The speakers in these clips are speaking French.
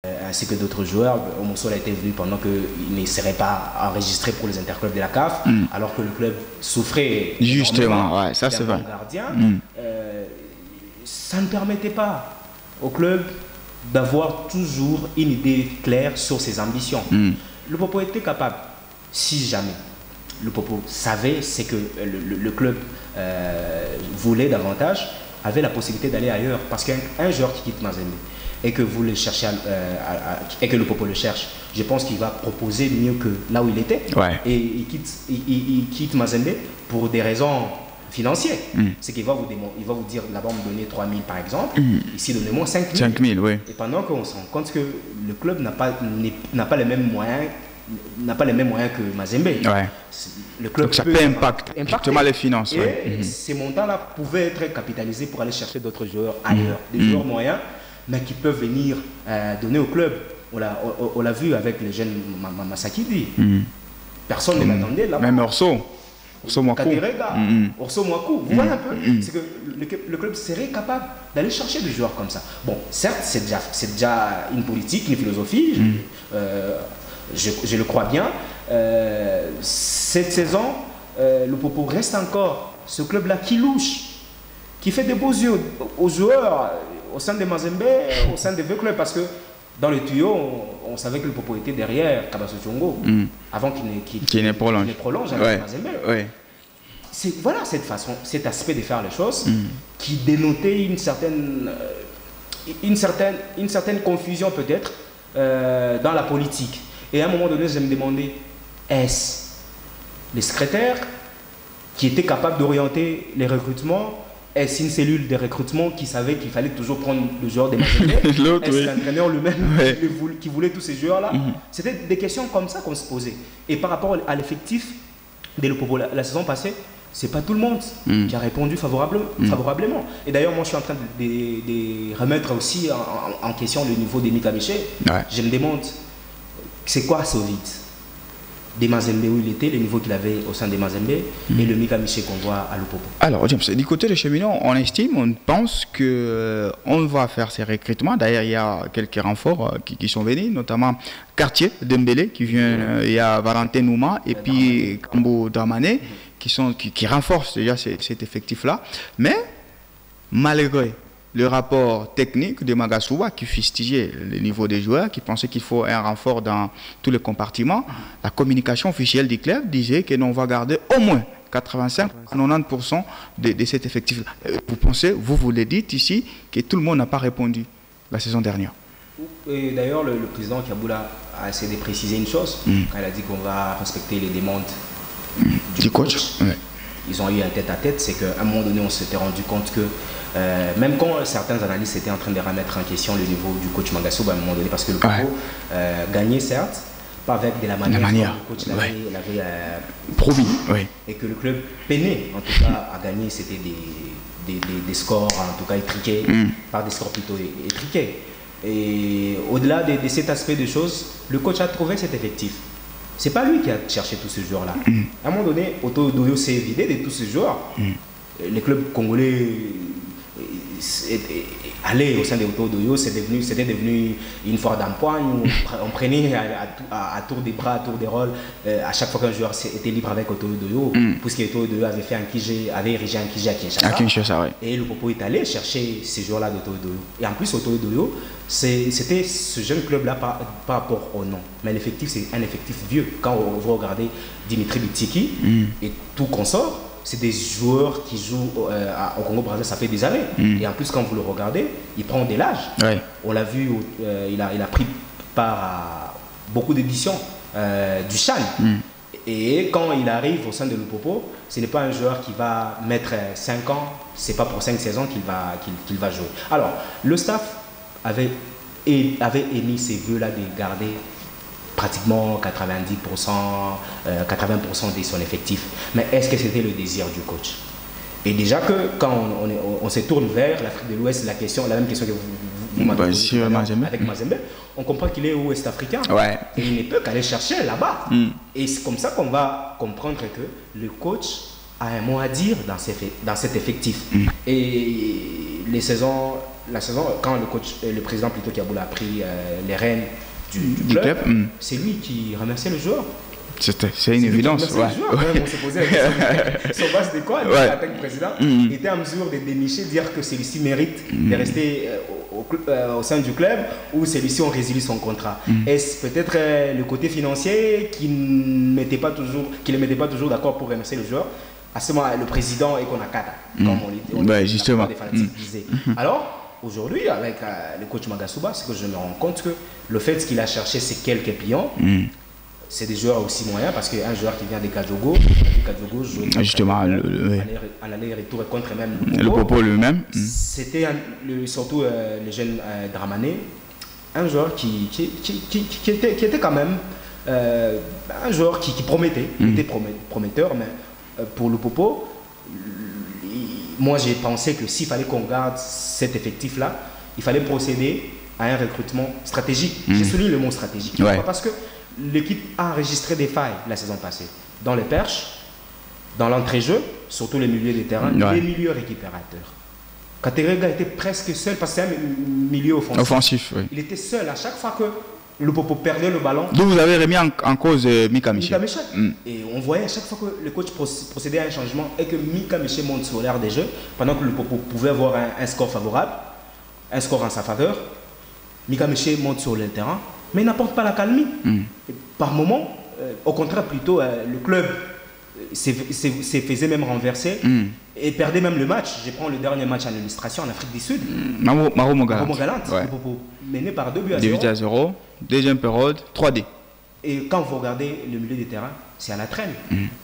ainsi que d'autres joueurs. Omoussola était venu pendant qu'il ne serait pas enregistré pour les interclubs de la CAF, alors que le club souffrait. Justement, ouais, ça c'est vrai. Gardien, ça ne permettait pas au club d'avoir toujours une idée claire sur ses ambitions. Le Popo était capable, si jamais le Popo savait ce que le club voulait davantage, avait la possibilité d'aller ailleurs. Parce qu'un joueur qui quitte Mazembe et que vous le cherchez et que le Popo le cherche, je pense qu'il va proposer mieux que là où il était. Ouais. Et il quitte Mazembe pour des raisons financières. C'est qu'il va vous dire là-bas, on me donner 3 000 par exemple, ici donnez-moi 5 000. 5 000, oui. Et pendant qu'on se rend compte que le club n'a pas les mêmes moyens, que Mazembe. Ouais. Le club donc ça peut impacter justement les finances. Et ces montants-là pouvaient être capitalisés pour aller chercher d'autres joueurs ailleurs, des joueurs moyens, mais qui peuvent venir donner au club. On l'a vu avec le jeune Masakidi. Personne ne l'attendait là. Même Orso Mwaku. Orso Mwaku. Vous voyez un peu, c'est que le club serait capable d'aller chercher des joueurs comme ça. Bon, certes, c'est déjà une politique, une philosophie. Je le crois bien. Cette saison, le Popo reste encore ce club-là qui louche, qui fait des beaux yeux aux joueurs au sein de Mazembe, au sein des deux clubs, parce que dans le tuyau, on savait que le Popo était derrière Kabaso Tchongo, avant qu'il ne prolonge avec Mazembe. Ouais. Voilà cet aspect de faire les choses qui dénotait une certaine confusion peut-être dans la politique. Et à un moment donné, je me demandais, est-ce les secrétaires qui étaient capables d'orienter les recrutements? Est-ce une cellule de recrutement qui savait qu'il fallait toujours prendre le joueur des Mazembe? Est-ce l'entraîneur lui-même qui voulait tous ces joueurs-là? C'était des questions comme ça qu'on se posait. Et par rapport à l'effectif de Popo la saison passée, c'est pas tout le monde qui a répondu favorablement. Et d'ailleurs, moi, je suis en train de remettre aussi en question le niveau des Mika Miché. Je me demande, c'est quoi ce vide des Mazembe où il était, le niveau qu'il avait au sein des Mazembe et le Mika Miché qu'on voit à l'Upopo? Alors, James, du côté des cheminots, on pense qu'on va faire ces recrutements. D'ailleurs, il y a quelques renforts qui sont venus, notamment Cartier, Dembélé, qui vient, il y a Valentin Nouma et puis Kambo Dramane, qui renforcent déjà cet effectif-là. Mais, malgré le rapport technique de Magasuba qui fustigeait le niveau des joueurs, qui pensait qu'il faut un renfort dans tous les compartiments, la communication officielle du club disait que l'on va garder au moins 85-90% de cet effectif-là. Vous pensez, vous le dites ici, que tout le monde n'a pas répondu la saison dernière. Et d'ailleurs, le président Kaboula a essayé de préciser une chose, quand il a dit qu'on va respecter les demandes du coach. Ils ont eu un tête-à-tête, c'est qu'à un moment donné, on s'était rendu compte que même quand certains analystes étaient en train de remettre en question le niveau du coach Magasuba à un moment donné, parce que le Popo gagnait certes, pas avec de la manière dont le coach l'avait promis, et que le club peinait en tout cas à gagner, c'était des scores en tout cas étriqués, par des scores plutôt étriqués. Et au-delà de cet aspect de choses, le coach a trouvé cet effectif. C'est pas lui qui a cherché tous ces joueurs-là. À un moment donné, Otto Doyo s'est vidé de tous ces joueurs. Les clubs congolais allaient au sein de Otto Doyo, c'était devenu une foire d'empoigne où on prenait à tour des bras, à tour des rôles, à chaque fois qu'un joueur était libre avec Otto Doyo, puisque Otto Doyo avait érigé un Kiji à Kinshasa. Et le Popo est allé chercher ces joueurs-là d'Otto Doyo. Et en plus, Otto Doyo, c'était ce jeune club-là par rapport au nom. Mais l'effectif, c'est un effectif vieux. Quand vous regardez Dimitri Bitiki et tout consort, c'est des joueurs qui jouent au Congo-Brazzaville, ça fait des années. Et en plus, quand vous le regardez, il prend de l'âge. On l'a vu, il a pris part à beaucoup d'éditions du Chan. Et quand il arrive au sein de l'Upopo, ce n'est pas un joueur qui va mettre 5 ans, c'est pas pour 5 saisons qu'il va jouer. Alors, le staff avait émis ces vœux-là de garder pratiquement 90%, 80% de son effectif. Mais est-ce que c'était le désir du coach? Et déjà que quand on se tourne vers l'Afrique de l'Ouest, la même question que vous m'avez posée avec Mazembe, on comprend qu'il est ouest-africain. Et il ne peut qu'aller chercher là-bas. Et c'est comme ça qu'on va comprendre que le coach a un mot à dire dans cet effectif. Et les saisons la saison, quand le président plutôt Kiaboula a pris les rênes du club, c'est lui qui remerciait le joueur. C'est une évidence. Ouais. On se posait la question sur base de quoi en tant que président était en mesure de dénicher, dire que celui-ci mérite de rester au sein du club ou celui-ci on résilie son contrat. Est-ce peut-être le côté financier qui ne le mettait pas toujours d'accord pour remercier le joueur? À ce moment, le président est qu'on a quatre, comme on dit, justement. Des fanatiques disaient. Alors, aujourd'hui, avec le coach Magasuba, c'est que je me rends compte que le fait qu'il a cherché ces quelques pions, c'est des joueurs aussi moyens, parce qu'un joueur qui vient des Kadjogo, Kadjogo jouait justement en aller-retour contre même le Popo lui-même. C'était surtout le jeune Dramané, un joueur qui était quand même un joueur qui promettait, était prometteur, mais pour le Popo, moi j'ai pensé que s'il fallait qu'on garde cet effectif-là, il fallait procéder à un recrutement stratégique. J'ai souligné le mot stratégique. Pourquoi? Parce que l'équipe a enregistré des failles la saison passée. Dans les perches, dans l'entrée-jeu, surtout les milieux de terrain, les milieux récupérateurs. Katerega était presque seul parce que c'est un milieu offensif. Il était seul à chaque fois que le Popo perdait le ballon. Donc vous avez remis en cause Mika Miché. Et on voyait à chaque fois que le coach procédait à un changement et que Mika Miché monte sur l'aire des jeux, pendant que le Popo pouvait avoir un score favorable, un score en sa faveur, Mika Miché monte sur le terrain, mais il n'apporte pas la calmie. Par moment, au contraire, plutôt, le club s'est faisait même renverser et perdait même le match. Je prends le dernier match en illustration en Afrique du Sud. Maro Mogalante. Le Popo mené par 2-0. Deuxième période, 3D. Et quand vous regardez le milieu des terrains, c'est à la traîne.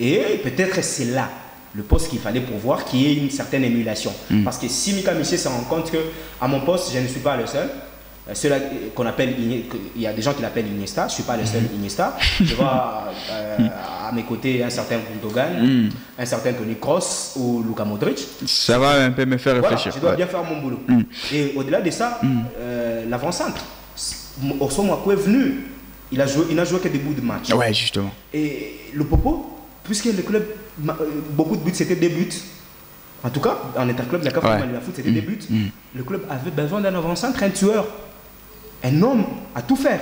Et peut-être c'est là le poste qu'il fallait pourvoir, qu'il y ait une certaine émulation. Parce que si Mika Miché se rend compte qu'à mon poste, je ne suis pas le seul, ceux-là qu'on appelle, il y a des gens qui l'appellent Iniesta, je ne suis pas le seul Iniesta. Je vois à mes côtés un certain Gundogan, un certain Toni Kroos ou Luka Modric. Ça va un peu me faire réfléchir. Je dois bien faire mon boulot. Et au-delà de ça, l'avant-centre, Orso Mwakou est venu. Il n'a joué que des bouts de match. Ouais, justement. Et le Popo, puisque le club, beaucoup de buts, c'était des buts. En tout cas, en interclub de la CAF, la foot, c'était des buts. Le club avait besoin d'un avant-centre, un tueur. Un homme à tout faire,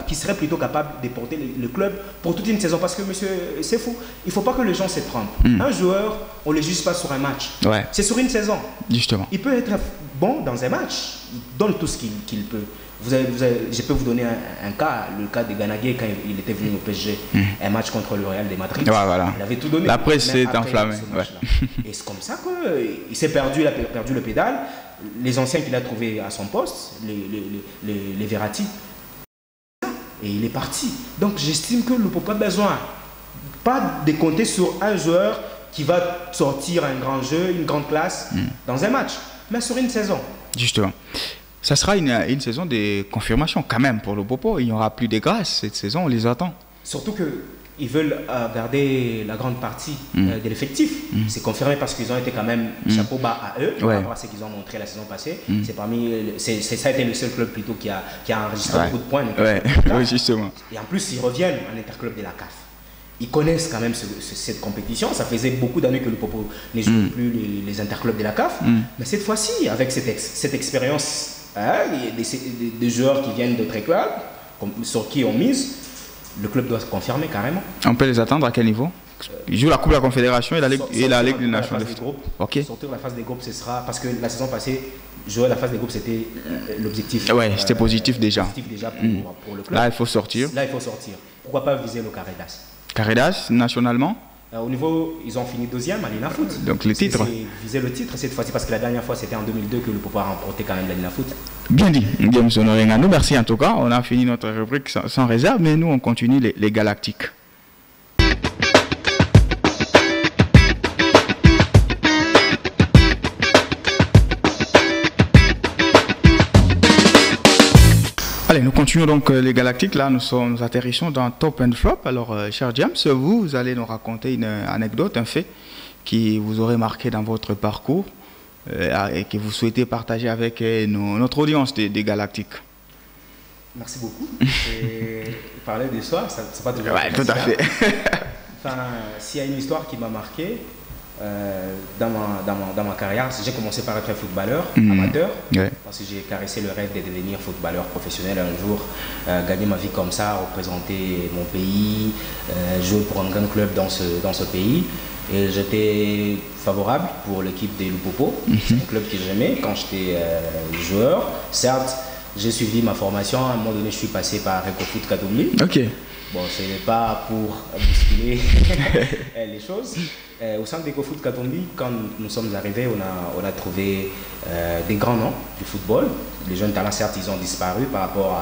qui serait plutôt capable de porter le club pour toute une saison. Parce que, monsieur, c'est fou, il ne faut pas que les gens se trompent. Un joueur, on ne le juge pas sur un match. C'est sur une saison. Justement. Il peut être bon dans un match, il donne tout ce qu'il peut. Je peux vous donner un cas, le cas de Ganagé quand il était venu au PSG, un match contre le Real de Madrid. Voilà. Il avait tout donné. La presse s'est enflammée. Et c'est comme ça qu'il s'est perdu, il a perdu le pédale. Les anciens qu'il a trouvés à son poste, les Verratti, et il est parti. Donc j'estime que le Popo a besoin, pas de compter sur un joueur qui va sortir un grand jeu, une grande classe dans un match, mais sur une saison. Justement. Ça sera une saison de confirmation quand même pour le Popo. Il n'y aura plus de grâce cette saison, on les attend. Surtout qu'ils veulent garder la grande partie de l'effectif. C'est confirmé parce qu'ils ont été quand même chapeau bas à eux par rapport à ce qu'ils ont montré la saison passée. Ça a été le seul club plutôt qui a enregistré beaucoup de points. Oui, justement. Et en plus, ils reviennent en interclub de la CAF. Ils connaissent quand même cette compétition. Ça faisait beaucoup d'années que le Popo ne joue plus les interclubs de la CAF. Mais cette fois-ci, avec cette expérience, il y a des joueurs qui viennent d'autres clubs sur qui on mise. Le club doit se confirmer carrément. On peut les attendre à quel niveau? Ils jouent la Coupe de la Confédération et la Ligue des Nations. Surtout la phase des groupes, ce sera parce que la saison passée, jouer la phase des groupes, c'était l'objectif. Oui, c'était positif déjà. Pour le club. Là, il faut sortir. Pourquoi pas viser le Caridas? Caridas, nationalement? Au niveau, ils ont fini deuxième à l'INAFoot. Donc le titre. Viser le titre cette fois-ci parce que la dernière fois c'était en 2002 que le Popo a remporté quand même la l'INAFoot. Bien dit, James Honorengano. Merci en tout cas. On a fini notre rubrique sans réserve, mais nous on continue les Galactiques. Allez, nous continuons donc les Galactiques. Là, nous atterrissons dans Top and Flop. Alors, cher James, vous allez nous raconter une anecdote, un fait qui vous aurait marqué dans votre parcours et que vous souhaitez partager avec notre audience des Galactiques. Merci beaucoup. Parler d'histoire, c'est pas toujours tout à fait. Enfin, s'il y a une histoire qui m'a marqué, dans ma carrière, j'ai commencé par être footballeur amateur, Ouais. parce que j'ai caressé le rêve de devenir footballeur professionnel un jour, gagner ma vie comme ça, représenter mon pays, jouer pour un grand club dans ce pays. Et j'étais favorable pour l'équipe des Lupopo. C'est un club que j'aimais quand j'étais joueur. Certes, j'ai suivi ma formation. À un moment donné, je suis passé par EcoFoot Katumbi. Ok. Bon, ce n'est pas pour bousculer les choses. Au sein d'EcoFoot Katumbi, quand nous sommes arrivés, on a trouvé des grands noms du football. Les jeunes talents, certes, ils ont disparu par rapport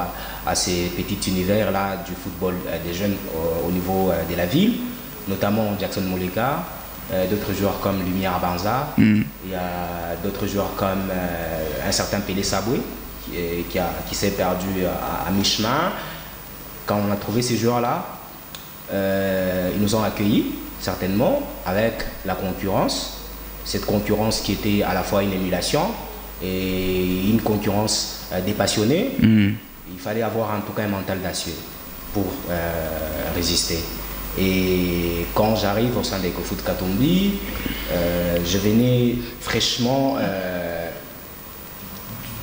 à ces petits univers-là du football des jeunes au niveau de la ville, notamment Jackson Moleka, d'autres joueurs comme Lumière Banza. Il y a d'autres joueurs comme un certain Pelé Saboué qui s'est perdu à mi-chemin. Quand on a trouvé ces joueurs-là, ils nous ont accueillis, certainement, avec la concurrence. Cette concurrence qui était à la fois une émulation et une concurrence des passionnés. Il fallait avoir en tout cas un mental d'acier pour résister. Et quand j'arrive au sein d'EcoFoot Katumbi, je venais fraîchement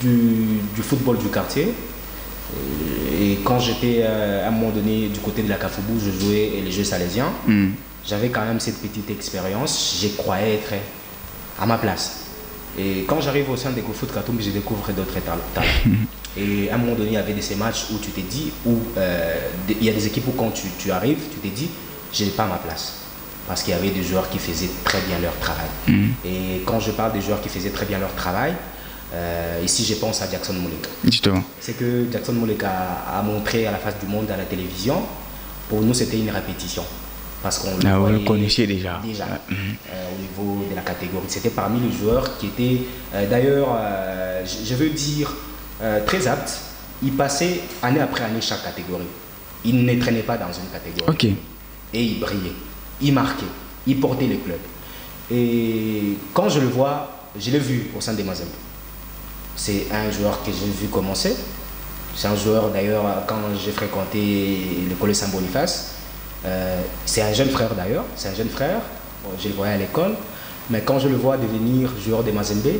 du football du quartier. Et quand j'étais à un moment donné du côté de la Kafoubou, je jouais les Jeux Salésiens. J'avais quand même cette petite expérience. Je croyais être à ma place. Et quand j'arrive au sein d'EcoFoot Katumbi, je découvre d'autres talents. Et à un moment donné, il y avait de ces matchs où tu t'es dit, il y a des équipes où quand tu arrives, tu t'es dit, je n'ai pas ma place. Parce qu'il y avait des joueurs qui faisaient très bien leur travail. Et quand je parle des joueurs qui faisaient très bien leur travail, ici je pense à Jackson Moleka. Justement. C'est que Jackson Moleka a montré à la face du monde à la télévision. Pour nous, c'était une répétition. Parce qu'on le connaissait déjà. Au niveau de la catégorie. C'était parmi les joueurs qui étaient, d'ailleurs, je veux dire, très aptes. Ils passaient année après année chaque catégorie. Ils ne traînaient pas dans une catégorie. Ok. Et ils brillaient, ils marquaient, ils portaient le club. Et quand je le vois, je l'ai vu au sein des Mazembe. C'est un joueur que j'ai vu commencer. C'est un joueur d'ailleurs, quand j'ai fréquenté le collège Saint-Boniface, c'est un jeune frère d'ailleurs, c'est un jeune frère, je le voyais à l'école, mais quand je le vois devenir joueur des Mazembe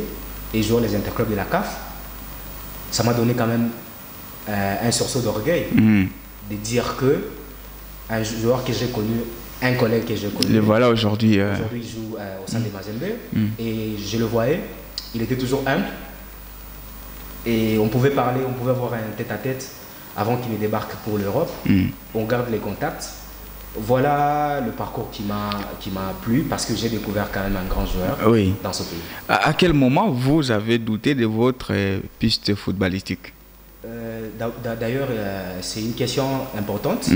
et joueur des interclubs de la CAF, ça m'a donné quand même un sursaut d'orgueil de dire que un joueur que j'ai connu, un collègue que j'ai connu, le voilà aujourd'hui. Aujourd'hui il joue au sein des Mazembe et je le voyais, il était toujours humble et on pouvait parler, on pouvait avoir un tête-à-tête avant qu'il ne débarque pour l'Europe. On garde les contacts. Voilà le parcours qui m'a plu parce que j'ai découvert quand même un grand joueur dans ce pays. À quel moment vous avez douté de votre piste footballistique? D'ailleurs, c'est une question importante.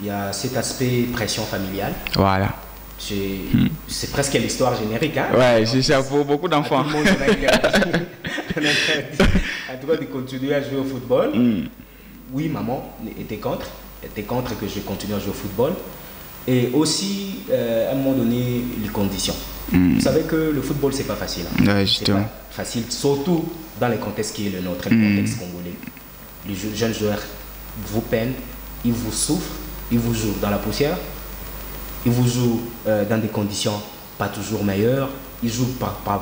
Il y a cet aspect pression familiale. Voilà. C'est presque l'histoire générique. Hein? Ouais, c'est ça pour beaucoup d'enfants. Tout le monde en tout cas de continuer à jouer au football. Oui, maman était contre que je continue à jouer au football. Et aussi, à un moment donné, les conditions. Vous savez que le football, c'est pas facile. Hein? Ouais, c'est pas facile, surtout dans les contextes qui est le nôtre, le contexte congolais. Les jeunes joueurs vous peinent, ils vous souffrent, ils vous jouent dans la poussière, ils vous jouent dans des conditions pas toujours meilleures, ils jouent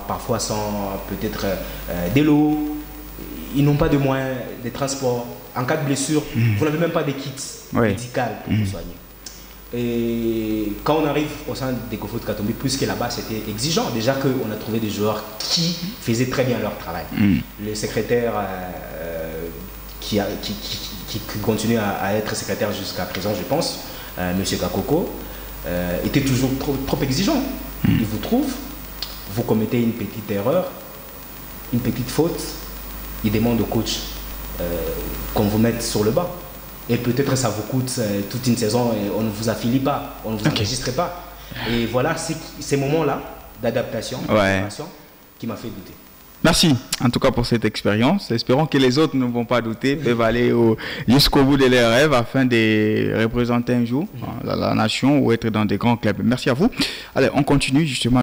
parfois sans peut-être de l'eau, ils n'ont pas de moyens de transport. En cas de blessure, vous n'avez même pas de kits médicaux pour vous soigner. Et quand on arrive au sein d'EcoFoot Katumbi, plus que là-bas, c'était exigeant. Déjà qu'on a trouvé des joueurs qui faisaient très bien leur travail. Le secrétaire qui continue à être secrétaire jusqu'à présent, je pense, M. Kakoko, était toujours trop exigeant. Il vous trouve, vous commettez une petite erreur, une petite faute, il demande au coach qu'on vous mette sur le banc. Et peut-être ça vous coûte toute une saison et on ne vous affilie pas, on ne vous enregistre pas. Et voilà, ces moments-là d'adaptation, qui m'a fait douter. Merci en tout cas pour cette expérience. Espérons que les autres ne vont pas douter, peuvent aller jusqu'au bout de leurs rêves afin de représenter un jour la nation ou être dans des grands clubs. Merci à vous. Allez, on continue justement.